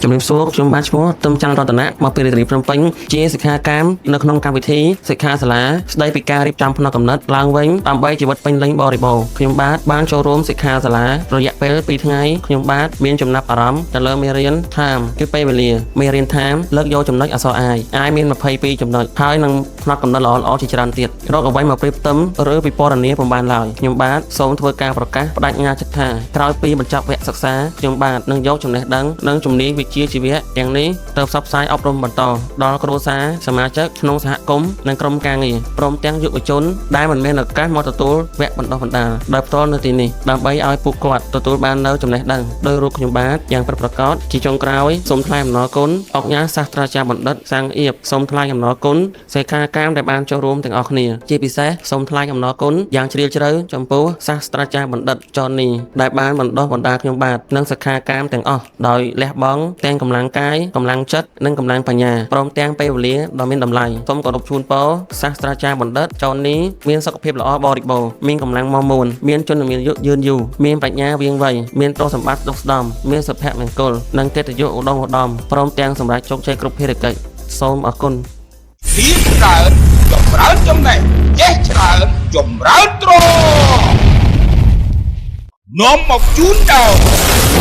ជំរាបសួរខ្ញុំបាទឈ្មោះទឹមច័ន្ទរតនៈមកពីរាជធានីភ្នំពេញជាសិក្ខាកាមនៅក្នុងកម្មវិធីសិក្ខាសាលាស្ដីពីការរៀបចំផ្នែកកំណត់ឡើងវិញដើម្បីជីវិតពេញលេញបរិបូរណ៍ខ្ញុំបាទបានចូលរួមសិក្ខាសាលារយៈពេល2ថ្ងៃខ្ញុំបាទមានចំណាប់អារម្មណ៍ទៅលើមេរៀន time គឺពេលវេលាមេរៀន time លើកយកចំណុចអក្សរ I មាន22ចំណុចហើយនឹងផ្នែកកំណត់ល្អៗជាច្រើនទៀតរកអ្វីមកប្រៀបផ្ទឹមឬពិពណ៌នាពុំបានឡើយខ្ញុំបាទសូមធ្វើការប្រកាសបដិញ្ញាចិត្តថាក្រោយពីបញ្ចប់វគ្គសិក្សាខ្ញុំបាទនឹងយកចំណេះដឹងនិងជំនាញវិជ្ជាជីវៈទាំងនេះទៅផ្សព្វផ្សាយអប់រំបន្តដល់គ្រួសារសមាជិកក្នុងសហគមន៍និងក្រុមការងារព្រមទាំងយុវជនដែលមិនមានឱកាសមកទទួលវគ្គបណ្ដុះបណ្ដាលដោយផ្ទាល់នៅទីនេះដើម្បីឲ្យពួកគាត់ទទួលបាននូវចំណេះដឹងដោយរូបខ្ញុំបាទយ៉ាងពិតប្រាកដជាចុងក្រោយសូមថ្លែងអំណរគុណអង្គការសាស្ត្រាចារ្យបណ្ឌិតសាំងអៀបសូមថ្លែងអំណរគុណសិក្ខាកាមដែលបានចូលរួមទាំងអស់គ្នាជាពិសេសសូមថ្លែងអំណរគុណយ៉ាងជ្រាលជ្រៅចំពោះសាស្ត្រាចារ្យបណ្ឌិតចននីដែលបានបណ្ដុះបណ្ដាលខ្ញុំបាទនិងសិក្ខាកាមទាំងអស់ដោយលះបង់ទាំងកម្លាំងកាយកម្លាំងចិត្តនិងកម្លាំងបញ្ញាព្រមទាំងពេលវេលាដ៏មានតម្លៃសូមគោរពជូនពរសាស្ត្រាចារ្យបណ្ឌិតចននីមានសុខភាពល្អបរិបូរណ៍មានកម្លាំងមាំមួនមានជនមានយុយឺនយូរមានប្រាជ្ញាវាងវៃមានទ្រព្យសម្បត្តិដុសស្ដំមានសុភមង្គលនិងកិត្តិយសឧត្តមឧត្តមព្រមទាំងសម្រាប់ជោគជ័យគ្រប់ភារកិច្ចសូមអរគុណពីច្រើនចម្រើនចំណេះចេះច្រើនចម្រើនទ្រនាំមកជូនដល់